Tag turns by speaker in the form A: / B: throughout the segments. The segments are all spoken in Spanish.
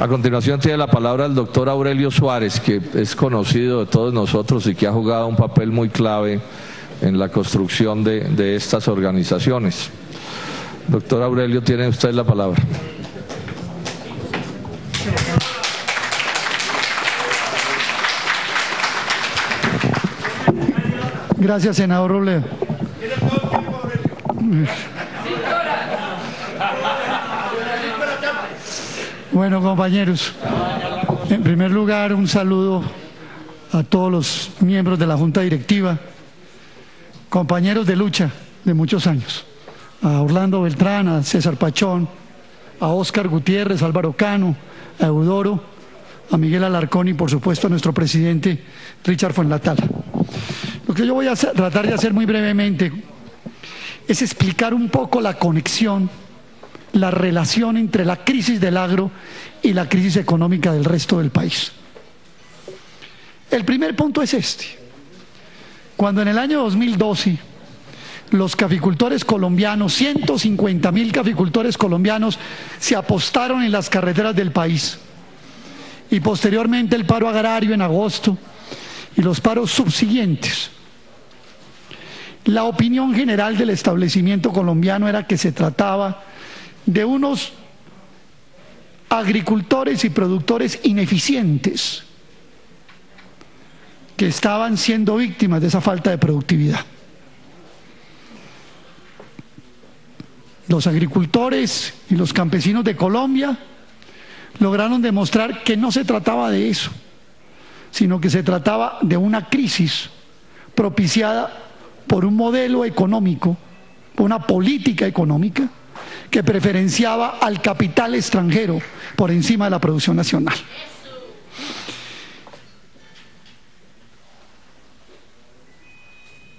A: A continuación tiene la palabra el doctor Aurelio Suárez, que es conocido de todos nosotros y que ha jugado un papel muy clave en la construcción de estas organizaciones. Doctor Aurelio, tiene usted la palabra.
B: Gracias, senador Robledo. Bueno, compañeros, en primer lugar, un saludo a todos los miembros de la Junta Directiva, compañeros de lucha de muchos años, a Orlando Beltrán, a César Pachón, a Óscar Gutiérrez, a Álvaro Cano, a Eudoro, a Miguel Alarcón y, por supuesto, a nuestro presidente Richard Fuenlatala. Lo que yo voy a tratar de hacer muy brevemente es explicar un poco la conexión, la relación entre la crisis del agro y la crisis económica del resto del país. El primer punto es este. Cuando en el año 2012 los caficultores colombianos, 150.000 caficultores colombianos, se apostaron en las carreteras del país, y posteriormente el paro agrario en agosto y los paros subsiguientes, la opinión general del establecimiento colombiano era que se trataba de unos agricultores y productores ineficientes que estaban siendo víctimas de esa falta de productividad. Los agricultores y los campesinos de Colombia lograron demostrar que no se trataba de eso, sino que se trataba de una crisis propiciada por un modelo económico, por una política económica que preferenciaba al capital extranjero por encima de la producción nacional.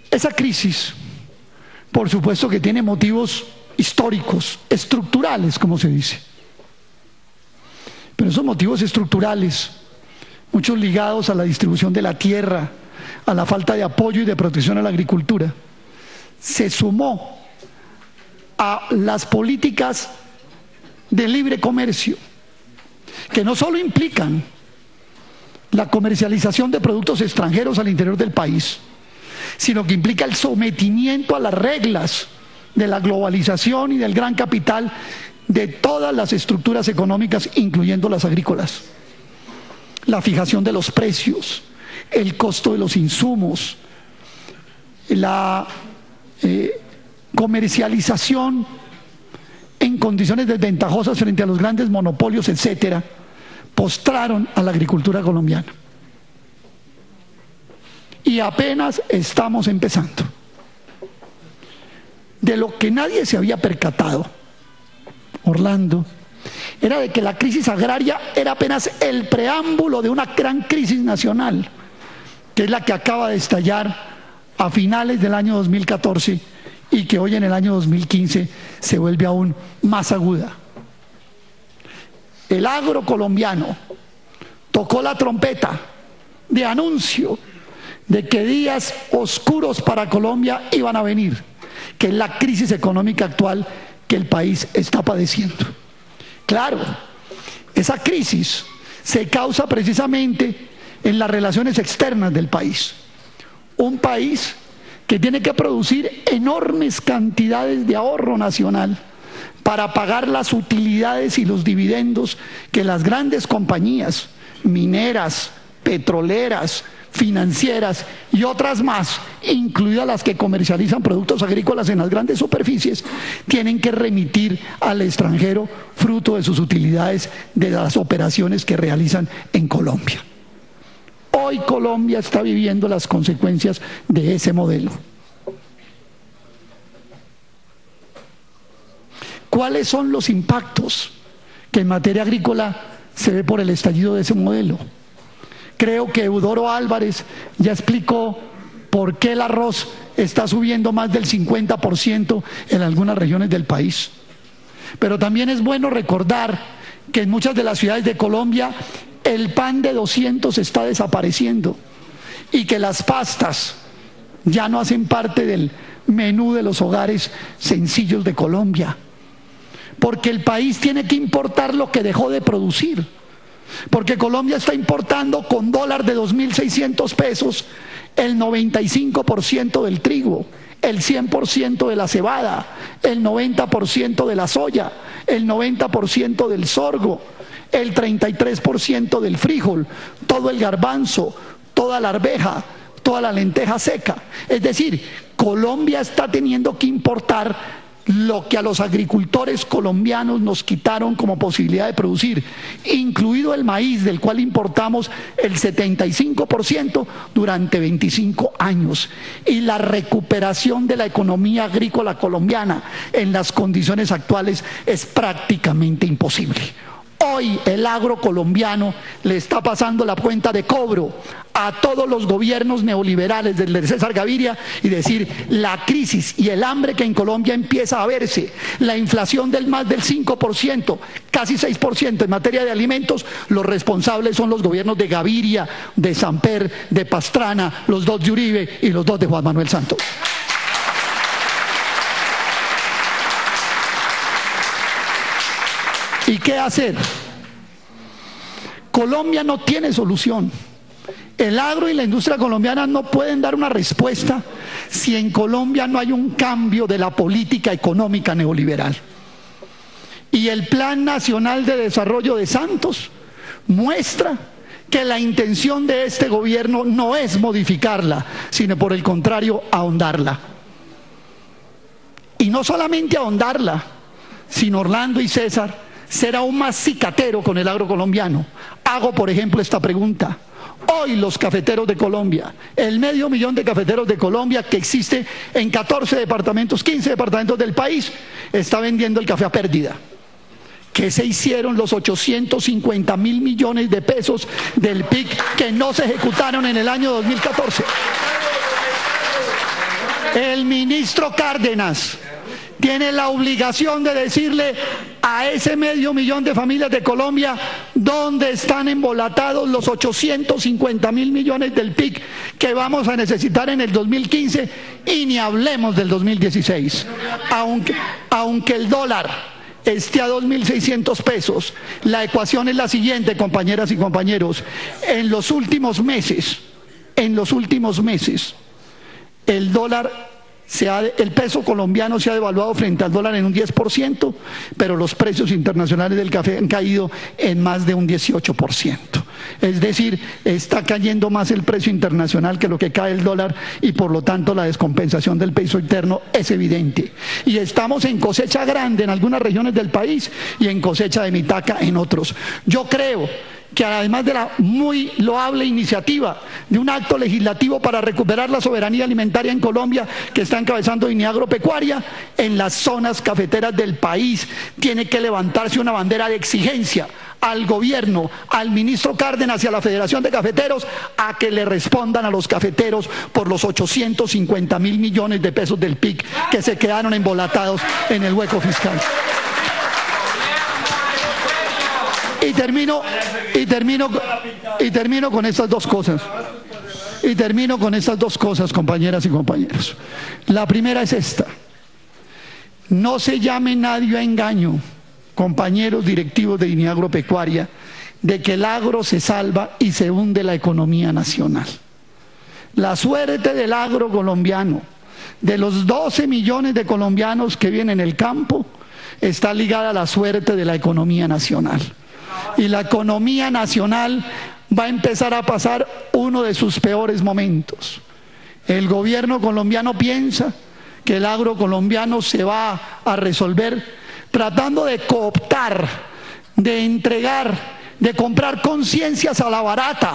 B: Esa crisis, por supuesto que tiene motivos históricos, estructurales, como se dice. Pero esos motivos estructurales, muchos ligados a la distribución de la tierra, a la falta de apoyo y de protección a la agricultura, se sumó a las políticas de libre comercio, que no solo implican la comercialización de productos extranjeros al interior del país, sino que implica el sometimiento a las reglas de la globalización y del gran capital de todas las estructuras económicas, incluyendo las agrícolas. La fijación de los precios, el costo de los insumos, la comercialización en condiciones desventajosas frente a los grandes monopolios, etcétera, postraron a la agricultura colombiana. Y apenas estamos empezando. De lo que nadie se había percatado, Orlando, era de que la crisis agraria era apenas el preámbulo de una gran crisis nacional, que es la que acaba de estallar a finales del año 2014 y que hoy en el año 2015 se vuelve aún más aguda. El agro colombiano tocó la trompeta de anuncio de que días oscuros para Colombia iban a venir, que es la crisis económica actual que el país está padeciendo. Claro, esa crisis se causa precisamente en las relaciones externas del país. Un país que tiene que producir enormes cantidades de ahorro nacional para pagar las utilidades y los dividendos que las grandes compañías mineras, petroleras, financieras y otras más, incluidas las que comercializan productos agrícolas en las grandes superficies, tienen que remitir al extranjero fruto de sus utilidades de las operaciones que realizan en Colombia. Hoy Colombia está viviendo las consecuencias de ese modelo. ¿Cuáles son los impactos que en materia agrícola se ve por el estallido de ese modelo? Creo que Eudoro Álvarez ya explicó por qué el arroz está subiendo más del 50% en algunas regiones del país. Pero también es bueno recordar que en muchas de las ciudades de Colombia el pan de 200 está desapareciendo y que las pastas ya no hacen parte del menú de los hogares sencillos de Colombia, porque el país tiene que importar lo que dejó de producir porque Colombia está importando con dólar de 2.600 pesos el 95% del trigo, el 100% de la cebada, el 90% de la soya, el 90% del sorgo, el 33% del frijol, todo el garbanzo, toda la arveja, toda la lenteja seca. Es decir, Colombia está teniendo que importar lo que a los agricultores colombianos nos quitaron como posibilidad de producir, incluido el maíz, del cual importamos el 75% durante 25 años. Y la recuperación de la economía agrícola colombiana en las condiciones actuales es prácticamente imposible. Hoy el agro colombiano le está pasando la cuenta de cobro a todos los gobiernos neoliberales del César Gaviria y decir, la crisis y el hambre que en Colombia empieza a verse, la inflación del más del 5%, casi 6% en materia de alimentos, los responsables son los gobiernos de Gaviria, de Samper, de Pastrana, los dos de Uribe y los dos de Juan Manuel Santos. ¿Y qué hacer? Colombia no tiene solución. El agro y la industria colombiana no pueden dar una respuesta si en Colombia no hay un cambio de la política económica neoliberal. Y el Plan Nacional de Desarrollo de Santos muestra que la intención de este gobierno no es modificarla, sino por el contrario, ahondarla. Y no solamente ahondarla, sino Orlando y César, ser aún más cicatero con el agro colombiano. Hago, por ejemplo, esta pregunta. Hoy los cafeteros de Colombia, el 500.000 de cafeteros de Colombia que existe en 14 departamentos, 15 departamentos del país, está vendiendo el café a pérdida. ¿Qué se hicieron los 850.000 millones de pesos del PIC que no se ejecutaron en el año 2014? El ministro Cárdenas tiene la obligación de decirle a ese 500.000 de familias de Colombia dónde están embolatados los 850.000 millones del PIC que vamos a necesitar en el 2015 y ni hablemos del 2016. Aunque el dólar esté a 2.600 pesos, la ecuación es la siguiente, compañeras y compañeros. En los últimos meses, el peso colombiano se ha devaluado frente al dólar en un 10%, pero los precios internacionales del café han caído en más de un 18%. Es decir, está cayendo más el precio internacional que lo que cae el dólar y por lo tanto la descompensación del peso interno es evidente. Y estamos en cosecha grande en algunas regiones del país y en cosecha de mitaca en otros. Yo creo que además de la muy loable iniciativa de un acto legislativo para recuperar la soberanía alimentaria en Colombia que está encabezando Dignidad Agropecuaria, en las zonas cafeteras del país tiene que levantarse una bandera de exigencia al gobierno, al ministro Cárdenas y a la Federación de Cafeteros a que le respondan a los cafeteros por los 850.000 millones de pesos del PIC que se quedaron embolatados en el hueco fiscal. Y termino con estas dos cosas. Compañeras y compañeros. La primera es esta. No se llame nadie a engaño, compañeros directivos de Dignidad Agropecuaria, de que el agro se salva y se hunde la economía nacional. La suerte del agro colombiano, de los 12 millones de colombianos que viven en el campo, está ligada a la suerte de la economía nacional. Y la economía nacional va a empezar a pasar uno de sus peores momentos. El gobierno colombiano piensa que el agro colombiano se va a resolver tratando de cooptar, de entregar, de comprar conciencias a la barata,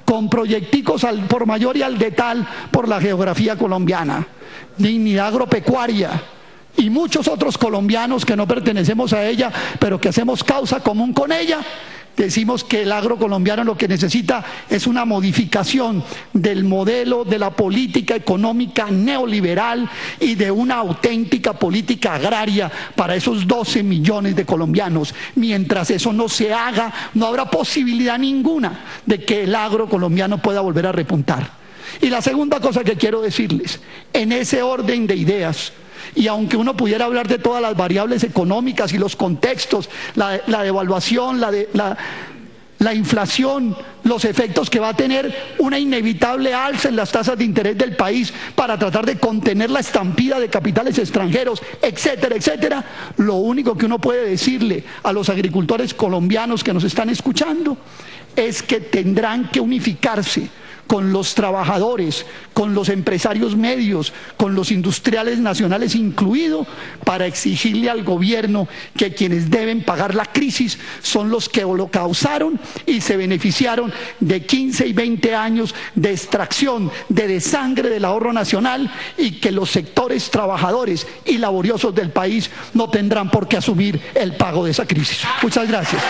B: con proyecticos al por mayor y al de tal por la geografía colombiana. Dignidad Agropecuaria y muchos otros colombianos que no pertenecemos a ella, pero que hacemos causa común con ella, decimos que el agro colombiano lo que necesita es una modificación del modelo de la política económica neoliberal y de una auténtica política agraria para esos 12 millones de colombianos. Mientras eso no se haga, no habrá posibilidad ninguna de que el agro colombiano pueda volver a repuntar. Y la segunda cosa que quiero decirles, en ese orden de ideas, y aunque uno pudiera hablar de todas las variables económicas y los contextos, la devaluación, la la inflación, los efectos que va a tener una inevitable alza en las tasas de interés del país para tratar de contener la estampida de capitales extranjeros, etcétera, etcétera, lo único que uno puede decirle a los agricultores colombianos que nos están escuchando es que tendrán que unificarse con los trabajadores, con los empresarios medios, con los industriales nacionales incluidos, para exigirle al gobierno que quienes deben pagar la crisis son los que lo causaron y se beneficiaron de 15 y 20 años de extracción, de desangre del ahorro nacional, y que los sectores trabajadores y laboriosos del país no tendrán por qué asumir el pago de esa crisis. Muchas gracias.